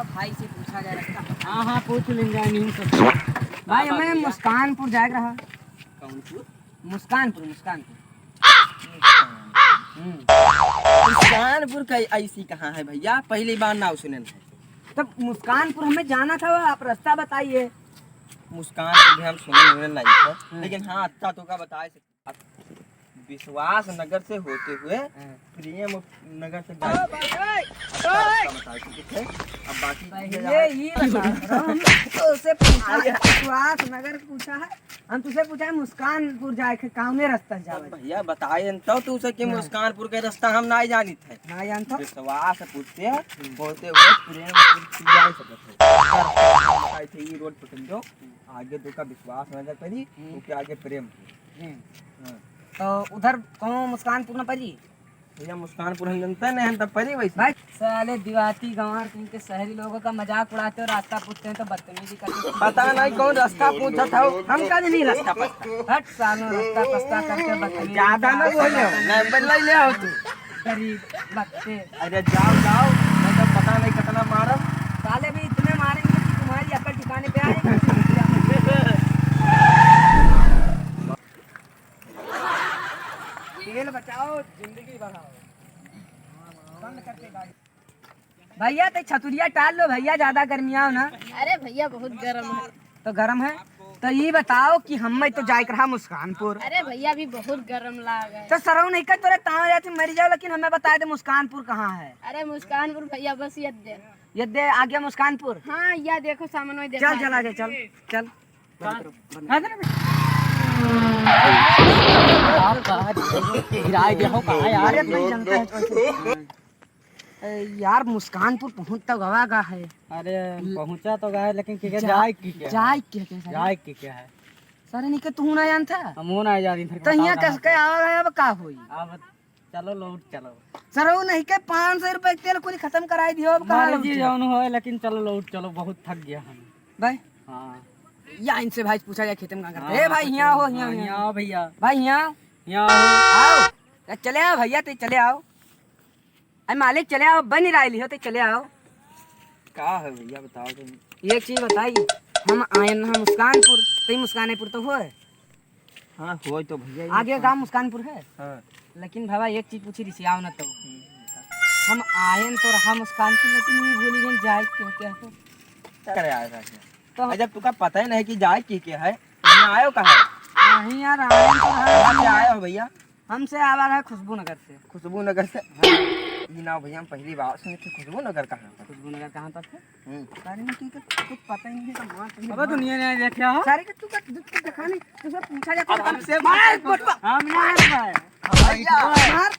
भाई से पूछा जाए रास्ता। हाँ हाँ पूछ लेंगे नहीं सब। भाई हमें मुस्कानपुर जाए रहा। कौनपुर? मुस्कानपुर मुस्कानपुर। मुस्कानपुर का ऐसी कहाँ है भैया, पहली बार नाम सुने हैं। तब मुस्कानपुर हमें जाना था, आप रास्ता बताइए। मुस्कानपुर भी हम सुने नहीं थे, लेकिन हाँ अच्छा तो का बता सकते। विश्वास नगर से होते हुए प्रेम नगर से बता सकते थे। अब बाकी ये हम तो उसे पूछा विश्वास नगर पूछा है, हम तुझसे पूछा है मुस्कानपुर जाए के कौने रास्ता जावे। भैया बताए तो तू से कि मुस्कानपुर के रास्ता हम नहीं जानी थे। ना जानता विश्वास पूछते होते हुए प्रेम जा सकते थे। ये रोड पकड़ दो, आगे तो का विश्वास नजर पड़ी, उसके आगे प्रेम। तो उधर कौन मुस्कानपुर न पड़ी? भैया मुस्कानपुर हम जनता नहीं हम तब पड़ी वैसे। भाई साले दिवाती गंवार के शहरी लोगों का मजाक उड़ाते हो, रास्ता पूछते हैं तो बदतमीजी करते हो। पता नहीं कौन रास्ता पूछा था, हम का नहीं रास्ता पता। हट सालों रास्ता पस्ता करके बदतमीजी। ज्यादा ना बोले, नंबर ले ले आओ तू गरीब बच्चे। अरे जाओ जाओ, मैं तो पता नहीं कितना मारो। साले भी इतने मारेंगे कि तुम्हारी अकल ठिकाने पे आएगी। तेल बचाओ जिंदगी बढ़ाओ। बंद करके गाड़ी। भैया तो छतुरिया टाल लो भैया, ज्यादा गर्मियाँ हो ना। अरे भैया बहुत गर्म है। तो गर्म है तो ये बताओ कि हम तो जाए रहा मुस्कानपुर। अरे भैया भी बहुत गर्म लाग है। तो सरऊ नहीं कर तोरे ताव जाते मर जाओ, लेकिन हमें बता दे मुस्कानपुर कहाँ है। अरे मुस्कानपुर भैया बस ये दे। ये दे आ गया मुस्कानपुर। हाँ या देखो सामने में देखो। चल चल आगे चल चल। यार मुस्कानपुर पहुँच तो गवा गा है। अरे पहुंचा तो गए, लेकिन जाए की क्या जाए क्या है सारे निके तू ना जानता। हम ना जानी थे। तो यहाँ कस के आवा है, अब का होई। अब चलो लौट चलो। सरऊ नहीं के 500 रुपए तेल कुछ खत्म कराई दियो। अब कहाँ जी जौन हो, लेकिन चलो लौट चलो, बहुत थक गया हम भाई। हाँ या इनसे भाई पूछा जाए खेतम कहाँ करते। ए भाई यहाँ हो, यहाँ आओ भैया, भाई यहाँ यहाँ आओ। चले आओ भैया, तो चले आओ। अरे मालिक चले आओ, बन रहा हो तो चले आओ। क्या है भैया बताओ तुम। एक चीज बताइए, हम आए ना मुस्कानपुर, तो मुस्कानपुर तो हो। हाँ हो तो भैया आगे गांव मुस्कानपुर है। हाँ। लेकिन बाबा एक चीज पूछी रिसी आओ ना, तो हम आए तो रहा मुस्कानपुर, लेकिन ये भूली गए जाए क्यों क्या है। करे आया था तो जब तुका पता ही नहीं कि जाए की क्या है, यहाँ आयो कहाँ है? नहीं यार, आए तो कहाँ से आए हो भैया? हमसे आवा रहा खुशबू नगर से। खुशबू नगर से? ये नाम भैया हम पहली बार सुने थे। खुशबू नगर कहाँ पर? खुशबू नगर कहाँ पर है? सारे में की कुछ पता ही नहीं है। अब दुनिया ने देखा हो सारे के तू का दिखाने तुझे पूछा जाता है। हमसे मार बटवा हम नहीं भाई भैया मार